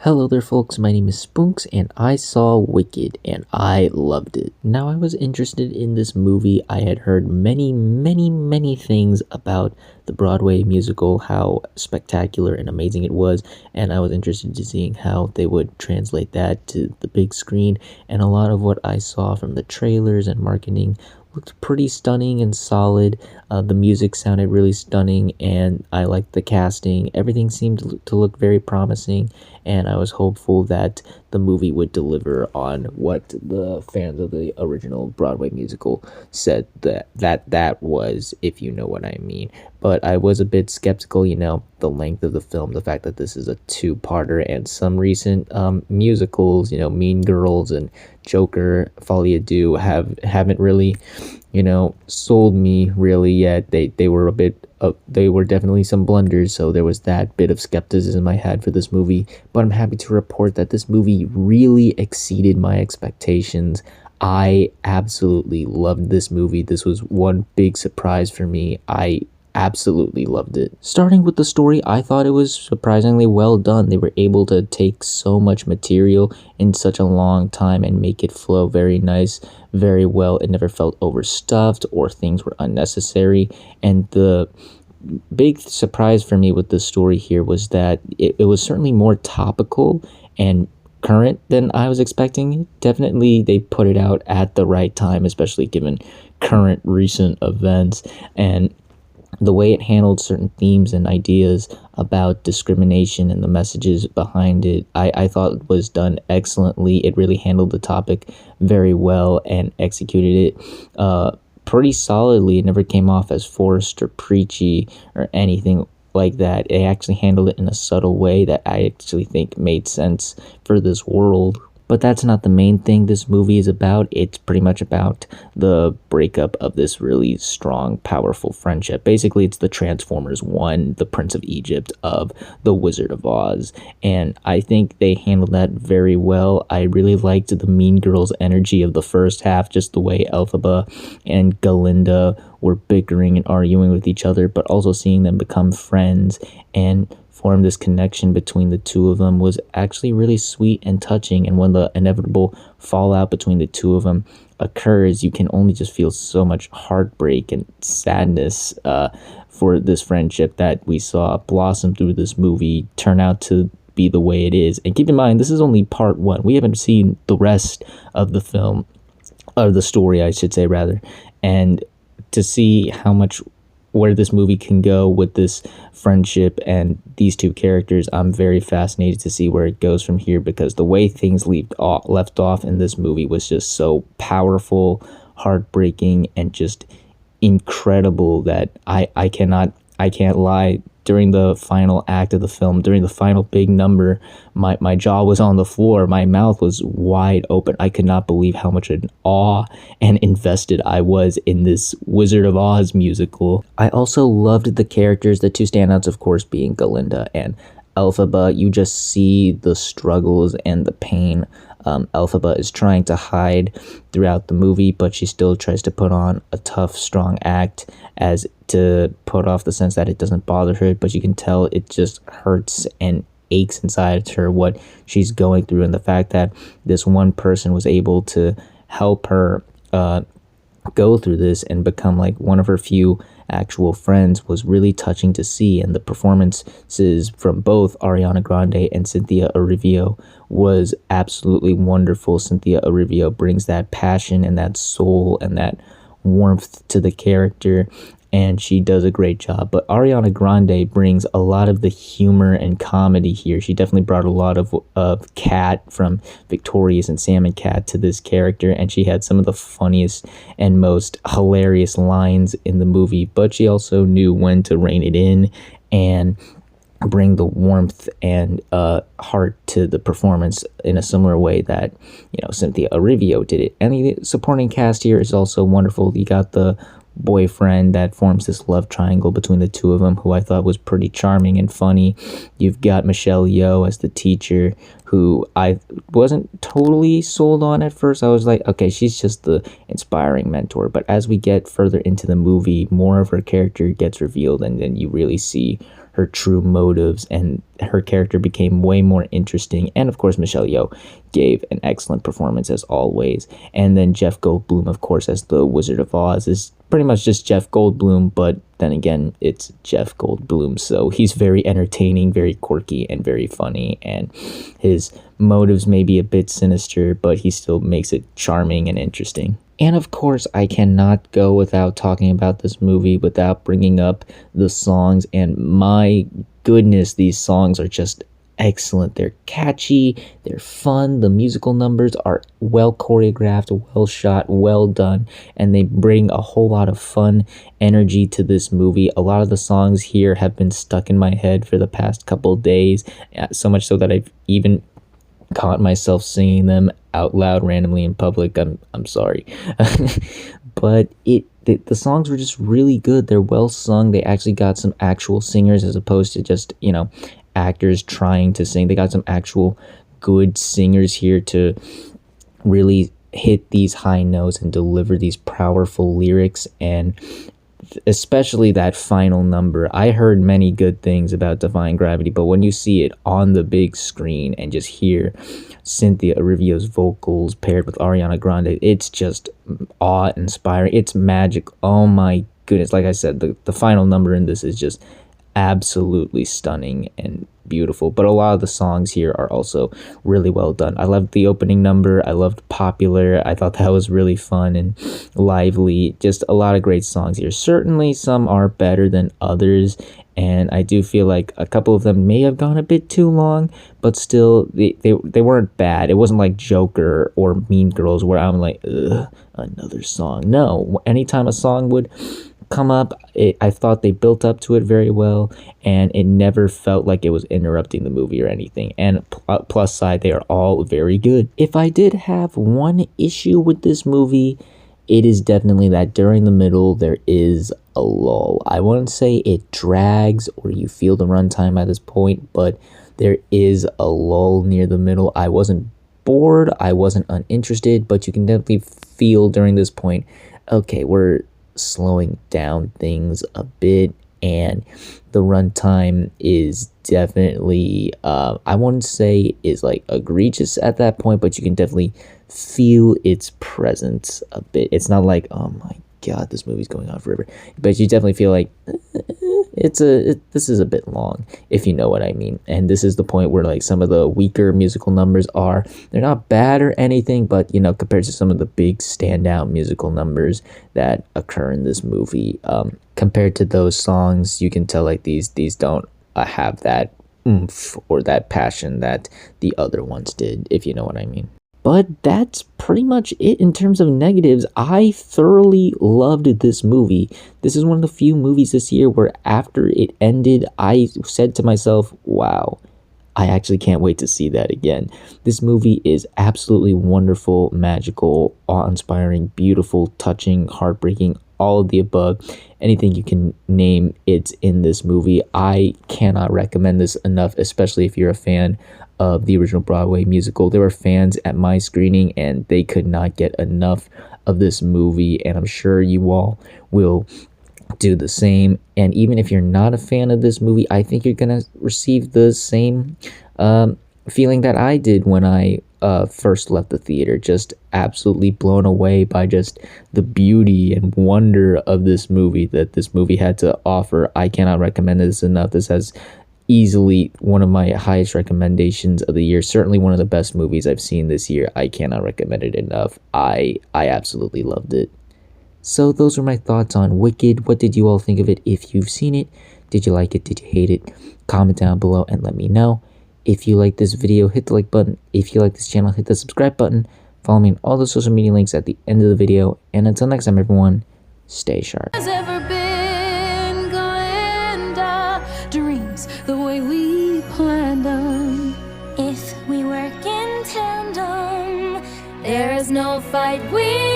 Hello there folks, my name is Spunks and I saw Wicked and I loved it. Now I was interested in this movie. I had heard many things about the Broadway musical, how spectacular and amazing it was, and I was interested in seeing how they would translate that to the big screen, and a lot of what I saw from the trailers and marketing looked pretty stunning and solid. The music sounded really stunning and I liked the casting. Everything seemed to look very promising, and I was hopeful that the movie would deliver on what the fans of the original Broadway musical said that was, if you know what I mean. But I was a bit skeptical, the length of the film, the fact that this is a two-parter, and some recent musicals, Mean Girls and Joker, Folie à Deux haven't really, sold me really yet. They were they were definitely some blunders, so there was that bit of skepticism I had for this movie. But I'm happy to report that this movie really exceeded my expectations. I absolutely loved this movie. This was one big surprise for me. I absolutely loved it. Starting with the story, I thought it was surprisingly well done. They were able to take so much material in such a long time and make it flow very nice, very well. It never felt overstuffed or things were unnecessary. And the big surprise for me with the story here was that it was certainly more topical and current than I was expecting. Definitely they put it out at the right time, especially given current recent events, and the way it handled certain themes and ideas about discrimination and the messages behind it, I thought was done excellently. It really handled the topic very well and executed it pretty solidly. It never came off as forced or preachy or anything like that. It actually handled it in a subtle way that I actually think made sense for this world. But that's not the main thing this movie is about. It's pretty much about the breakup of this really strong, powerful friendship. Basically, it's the Transformers 1, the Prince of Egypt of the Wizard of Oz. And I think they handled that very well. I really liked the Mean Girls energy of the first half, just the way Elphaba and Galinda were bickering and arguing with each other, but also seeing them become friends and form this connection between the two of them was actually really sweet and touching. And when the inevitable fallout between the two of them occurs, you can only just feel so much heartbreak and sadness for this friendship that we saw blossom through this movie turn out to be the way it is. And keep in mind, this is only part one. We haven't seen the rest of the film, or the story, I should say, rather. And to see where this movie can go with this friendship and these two characters, I'm very fascinated to see where it goes from here, because the way things left off in this movie was just so powerful, heartbreaking, and just incredible that I can't lie. During the final act of the film, during the final big number, my jaw was on the floor. My mouth was wide open. I could not believe how much in awe and invested I was in this Wizard of Oz musical. I also loved the characters, the two standouts, of course, being Galinda and Elphaba. You just see the struggles and the pain Elphaba is trying to hide throughout the movie, but she still tries to put on a tough, strong act as to put off the sense that it doesn't bother her, but you can tell it just hurts and aches inside her what she's going through, and the fact that this one person was able to help her go through this and become like one of her few actual friends was really touching to see. And the performances from both Ariana Grande and Cynthia Erivo was absolutely wonderful. Cynthia Erivo brings that passion and that soul and that warmth to the character, and she does a great job. But Ariana Grande brings a lot of the humor and comedy here. She definitely brought a lot of Cat from Victorious and Sam and Cat to this character, and she had some of the funniest and most hilarious lines in the movie, but she also knew when to rein it in and bring the warmth and heart to the performance in a similar way that Cynthia Erivo did it. And the supporting cast here is also wonderful. You got the boyfriend that forms this love triangle between the two of them, who I thought was pretty charming and funny. You've got Michelle Yeoh as the teacher, who I wasn't totally sold on at first. I was like, okay, she's just the inspiring mentor. But as we get further into the movie, more of her character gets revealed, and then you really see her true motives, and her character became way more interesting. And of course, Michelle Yeoh gave an excellent performance as always. And then Jeff Goldblum, of course, as the Wizard of Oz, is pretty much just Jeff Goldblum, but then again, it's Jeff Goldblum, so he's very entertaining, very quirky, and very funny, and his motives may be a bit sinister, but he still makes it charming and interesting. And of course, I cannot go without talking about this movie without bringing up the songs, and my goodness, these songs are just excellent. They're catchy, they're fun, the musical numbers are well choreographed, well shot, well done, and they bring a whole lot of fun energy to this movie. A lot of the songs here have been stuck in my head for the past couple days, so much so that I've even caught myself singing them out loud randomly in public. I'm sorry. But the songs were just really good. They're well sung. They actually got some actual singers as opposed to just, actors trying to sing. They got some actual good singers here to really hit these high notes and deliver these powerful lyrics, and especially that final number. I heard many good things about Defying Gravity, but when you see it on the big screen and just hear Cynthia Erivo's vocals paired with Ariana Grande, it's just awe-inspiring. It's magic. Oh my goodness. Like I said, the final number in this is just absolutely stunning and beautiful. But a lot of the songs here are also really well done. I loved the opening number. I loved Popular. I thought that was really fun and lively. Just a lot of great songs here. Certainly some are better than others, and I do feel like a couple of them may have gone a bit too long, but still they weren't bad. It wasn't like Joker or Mean Girls where I'm like, ugh, another song. No, anytime a song would come up, I thought they built up to it very well, and it never felt like it was interrupting the movie or anything. And plus side, they are all very good. If I did have one issue with this movie, it is definitely that during the middle there is a lull. I wouldn't say it drags or you feel the runtime at this point, but there is a lull near the middle. I wasn't bored, I wasn't uninterested, but you can definitely feel during this point, okay, we're slowing down things a bit, and the runtime is definitely I wouldn't say is like egregious at that point, but you can definitely feel its presence a bit. It's not like, oh my god, this movie's going on forever, but you definitely feel like this is a bit long, if you know what I mean. And this is the point where like some of the weaker musical numbers are, they're not bad or anything, but compared to some of the big standout musical numbers that occur in this movie, compared to those songs, you can tell like these don't have that oomph or that passion that the other ones did, if you know what I mean. But that's pretty much it in terms of negatives. I thoroughly loved this movie. This is one of the few movies this year where after it ended, I said to myself, wow, I actually can't wait to see that again. This movie is absolutely wonderful, magical, awe-inspiring, beautiful, touching, heartbreaking, all of the above. Anything you can name, it's in this movie. I cannot recommend this enough, especially if you're a fan of the original Broadway musical. There were fans at my screening and they could not get enough of this movie, and I'm sure you all will do the same. And even if you're not a fan of this movie, I think you're gonna receive the same feeling that I did when I first left the theater, just absolutely blown away by just the beauty and wonder of this movie that this movie had to offer. I cannot recommend this enough. This has easily one of my highest recommendations of the year, certainly one of the best movies I've seen this year. I cannot recommend it enough. I absolutely loved it. So those were my thoughts on Wicked. What did you all think of it if you've seen it? Did you like it? Did you hate it? Comment down below and let me know. If you like this video, hit the like button. If you like this channel, hit the subscribe button. Follow me on all the social media links at the end of the video. And until next time, everyone, stay sharp. Dreams the way we planned them. If we work in tandem, there is no fight we